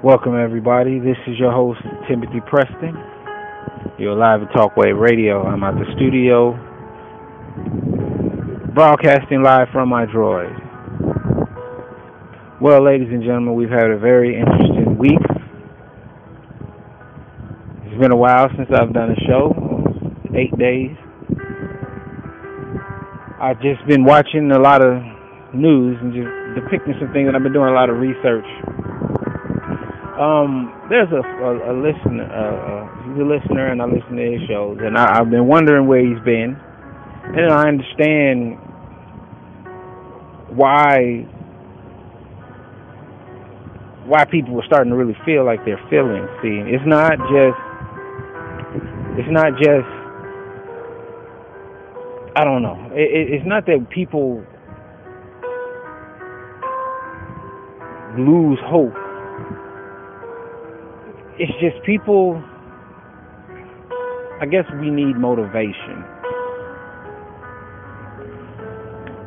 Welcome, everybody. This is your host, Timothy Preston. You're live at Talkwave Radio. I'm at the studio, broadcasting live from my droid. Well, ladies and gentlemen, we've had a very interesting week. It's been a while since I've done a show, 8 days. I've just been watching a lot of news and just depicting some things, and I've been doing a lot of research. There's a listener, he's a listener, and I listen to his shows, and I've been wondering where he's been, and I understand why people are starting to really feel like they're feeling. See, it's not just I don't know. It's not that people lose hope. It's just people, I guess we need motivation.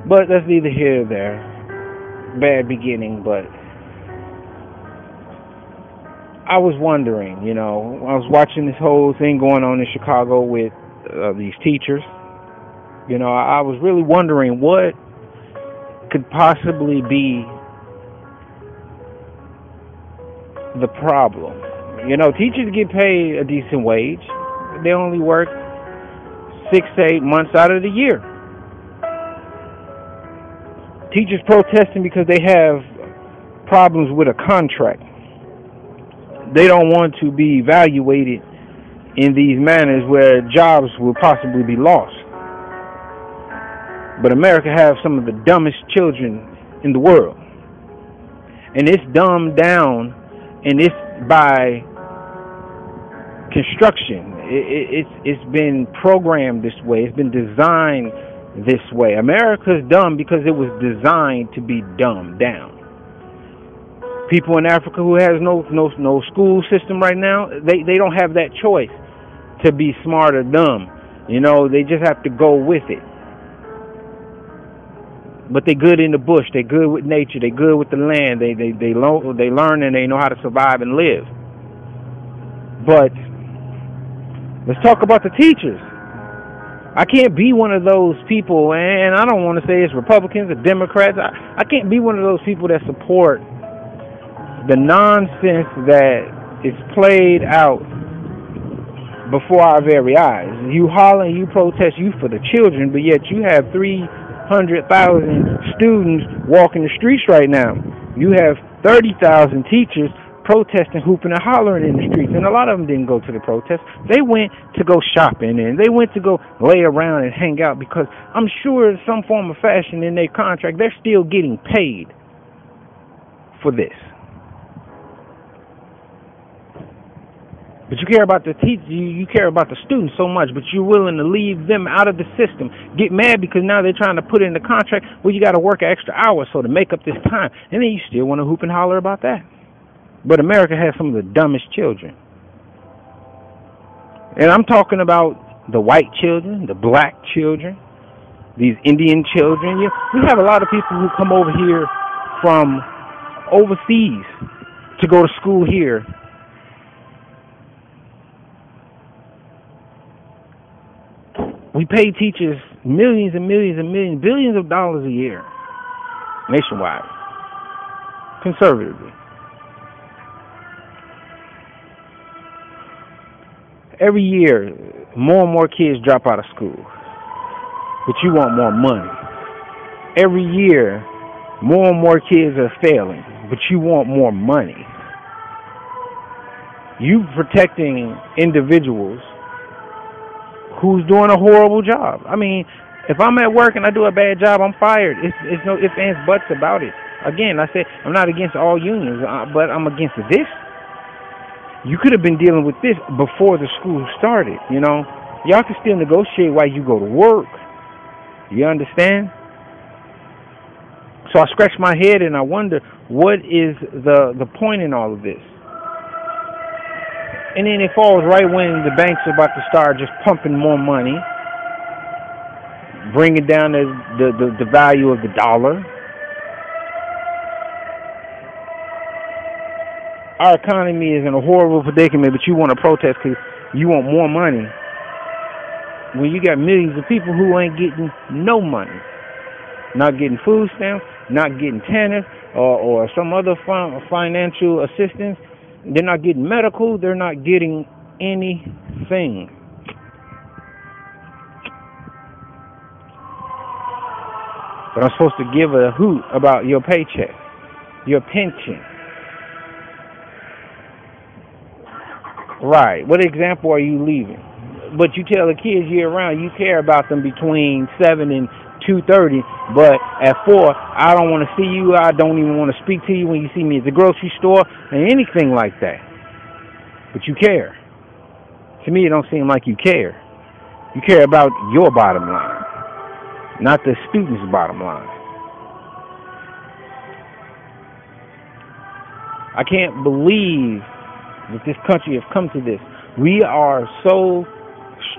But that's neither here nor there. Bad beginning, but I was wondering, I was watching this whole thing going on in Chicago with these teachers. I was really wondering what could possibly be the problem. Teachers get paid a decent wage. They only work 6 to 8 months out of the year. Teachers protesting because they have problems with a contract. They don't want to be evaluated in these manners where jobs will possibly be lost. But America has some of the dumbest children in the world. And it's dumbed down, and it's by construction. It's been programmed this way. It's been designed this way. America's dumb because it was designed to be dumbed down. People in Africa who has no school system right now, they don't have that choice to be smart or dumb. They just have to go with it. But they're good in the bush. They're good with nature. They're good with the land. They learn and they know how to survive and live. But let's talk about the teachers. I can't be one of those people, and I don't want to say it's Republicans or Democrats. I can't be one of those people that support the nonsense that is played out before our very eyes. You holler and you protest, you for the children, but yet you have 300,000 students walking the streets right now. You have 30,000 teachers protesting, hooping and hollering in the streets, and a lot of them didn't go to the protest. They went to go shopping, and they went to go lay around and hang out because I'm sure in some form of fashion in their contract they're still getting paid for this. But you care about the teachers, you care about the students so much, but you're willing to leave them out of the system. Get mad because now they're trying to put in the contract, well, you got to work an extra hour so to make up this time, and then you still want to hoop and holler about that. But America has some of the dumbest children. And I'm talking about the white children, the black children, these Indian children. We have a lot of people who come over here from overseas to go to school here. We pay teachers millions and millions and millions, billions of dollars a year, nationwide, conservatively. Every year, more and more kids drop out of school, but you want more money. Every year, more and more kids are failing, but you want more money. You protecting individuals who's doing a horrible job. I mean, if I'm at work and I do a bad job, I'm fired. It's no ifs, ands, buts about it. Again, I said I'm not against all unions, but I'm against this. You could have been dealing with this before the school started, Y'all can still negotiate while you go to work. You understand? So I scratch my head and I wonder, what is the point in all of this? And then it falls right when the banks are about to start just pumping more money, bringing down the value of the dollar. our economy is in a horrible predicament, but you want to protest because you want more money, when you got millions of people who ain't getting no money, not getting food stamps, not getting TANF or some other financial assistance, they're not getting medical, they're not getting anything. But I'm supposed to give a hoot about your paycheck, your pension. Right. What example are you leaving? But you tell the kids year round you care about them between 7 and 2:30, but at 4, I don't want to see you. I don't even want to speak to you when you see me at the grocery store and anything like that. But you care. To me, it don't seem like you care. You care about your bottom line, not the student's bottom line. I can't believe that this country has come to this. We are so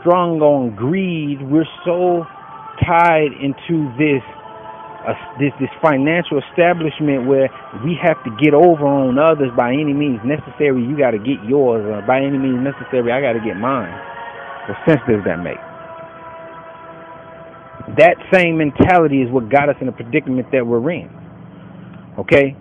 strong on greed. We're so tied into this financial establishment where we have to get over on others by any means necessary. You got to get yours. By any means necessary, I got to get mine. What sense does that make? That same mentality is what got us in the predicament that we're in. Okay?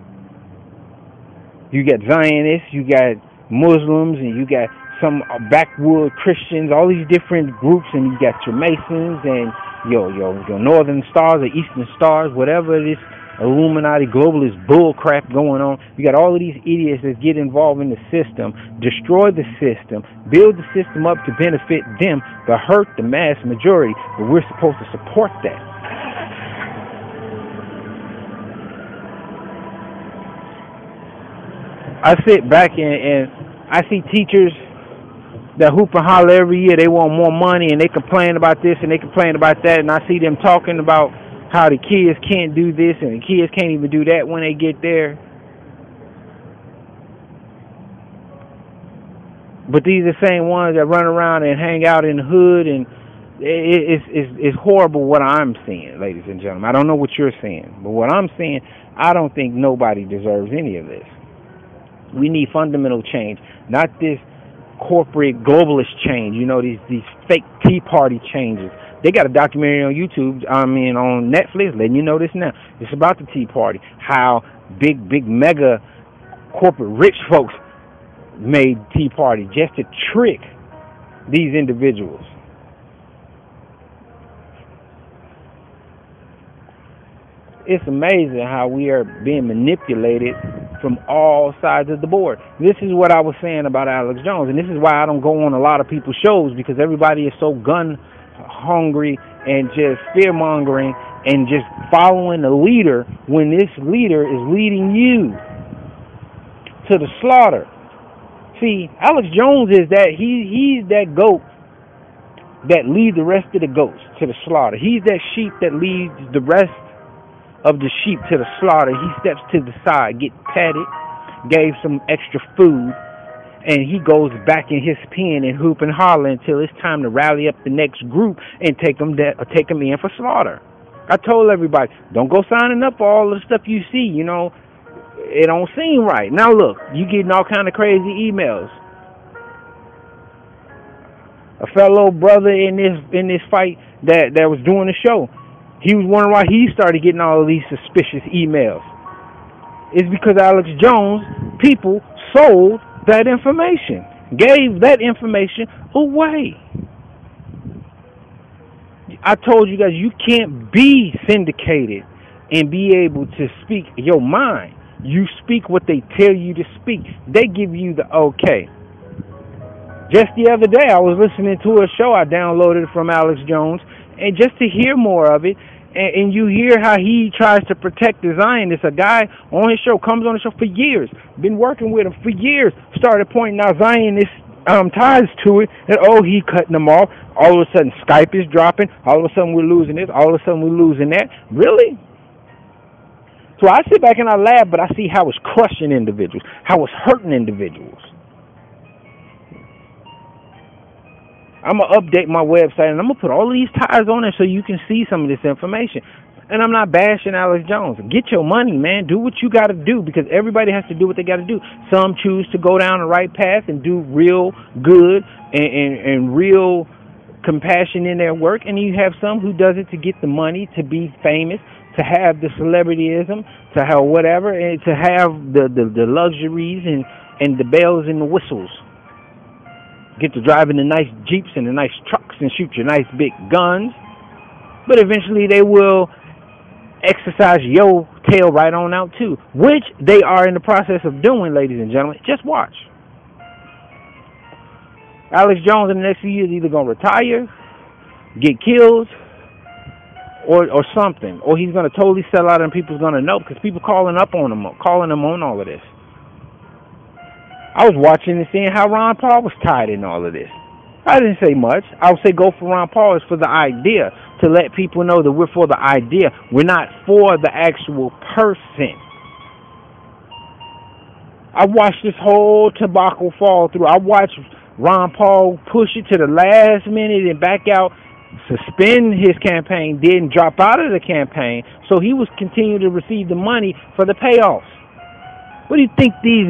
You got Zionists, you got Muslims, and you got some backwood Christians, all these different groups, and you got your Masons and your Northern Stars or Eastern Stars, whatever it is, Illuminati, globalist bull crap going on. You got all of these idiots that get involved in the system, destroy the system, build the system up to benefit them, but hurt the mass majority. But we're supposed to support that. I sit back and I see teachers that hoop and holler every year. They want more money and they complain about this and they complain about that. And I see them talking about how the kids can't do this and the kids can't even do that when they get there. But these are the same ones that run around and hang out in the hood, and it's horrible what I'm seeing, ladies and gentlemen. I don't know what you're seeing, but what I'm seeing, I don't think nobody deserves any of this. We need fundamental change, not this corporate globalist change, these fake Tea Party changes. They got a documentary on YouTube, on Netflix, letting you know this now. It's about the Tea Party, how big mega corporate rich folks made Tea Party just to trick these individuals. It's amazing how we are being manipulated from all sides of the board. This is what I was saying about Alex Jones, and this is why I don't go on a lot of people's shows, because everybody is so gun hungry and just fear mongering and just following the leader when this leader is leading you to the slaughter. See, Alex Jones is that he's that goat that leads the rest of the goats to the slaughter. He's that sheep that leads the rest of the sheep to the slaughter. He steps to the side, get petted, gave some extra food, and he goes back in his pen and hoop and holler until it's time to rally up the next group and take them in for slaughter. I told everybody, don't go signing up for all the stuff you see. It don't seem right. Now look, you getting all kind of crazy emails. A fellow brother in this fight that was doing the show, he was wondering why he started getting all of these suspicious emails. It's because Alex Jones people sold that information, gave that information away. I told you guys, you can't be syndicated and be able to speak your mind. You speak what they tell you to speak. They give you the okay. Just the other day, I was listening to a show I downloaded from Alex Jones, and just to hear more of it, and you hear how he tries to protect the Zionists. A guy on his show, comes on the show for years, been working with him for years, started pointing out Zionist ties to it, and he cutting them off. All of a sudden, Skype is dropping. All of a sudden, we're losing this. All of a sudden, we're losing that. Really? So I sit back and I laugh, but I see how it's crushing individuals, how it's hurting individuals. I'm going to update my website, and I'm going to put all of these ties on there so you can see some of this information. And I'm not bashing Alex Jones. Get your money, man. Do what you got to do, because everybody has to do what they got to do. Some choose to go down the right path and do real good and real compassion in their work, and you have some who does it to get the money, to be famous, to have the celebrityism, to have whatever, and to have the luxuries and the bells and the whistles. Get to drive in the nice Jeeps and the nice trucks and shoot your nice big guns. But eventually they will exercise your tail right on out too, which they are in the process of doing, ladies and gentlemen. Just watch. Alex Jones in the next few years is either going to retire, get killed, or something. Or he's going to totally sell out and people's going to know, because people calling him on all of this. I was watching and seeing how Ron Paul was tied in all of this. I didn't say much. I would say go for Ron Paul is for the idea, to let people know that we're for the idea. We're not for the actual person. I watched this whole debacle fall through. I watched Ron Paul push it to the last minute and back out, suspend his campaign, didn't drop out of the campaign, so he was continuing to receive the money for the payoffs. What do you think these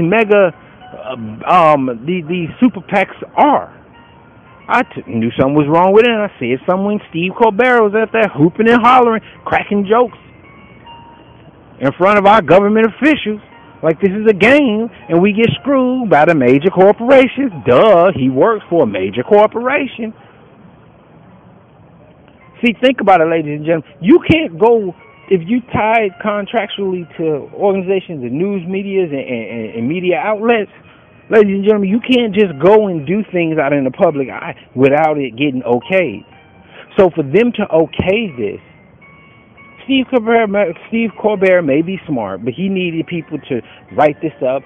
these super PACs are? I knew something was wrong with it, and I said something when Steve Colbert was out there hooping and hollering, cracking jokes in front of our government officials, like this is a game, and we get screwed by the major corporations. Duh, he works for a major corporation. See, think about it, ladies and gentlemen. You can't go, if you tied contractually to organizations and news medias and media outlets, ladies and gentlemen, you can't just go and do things out in the public eye without it getting okayed. So for them to okay this, Steve Colbert may be smart, but he needed people to write this up,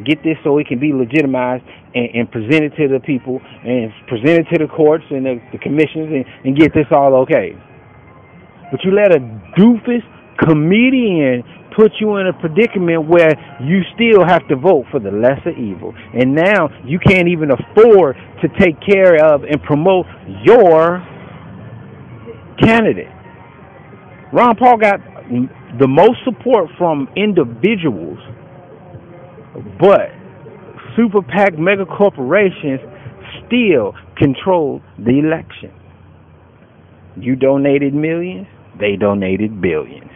get this so it can be legitimized and presented to the people and presented to the courts and the commissions and get this all okay. But you let a doofus comedian put you in a predicament where you still have to vote for the lesser evil. And now you can't even afford to take care of and promote your candidate. Ron Paul got the most support from individuals, but super PAC mega corporations still control the election. You donated millions, they donated billions.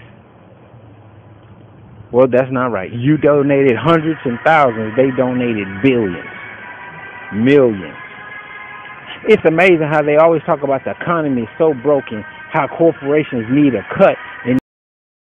Well, that's not right. You donated hundreds and thousands, they donated billions, millions. It's amazing how they always talk about the economy is so broken, how corporations need a cut,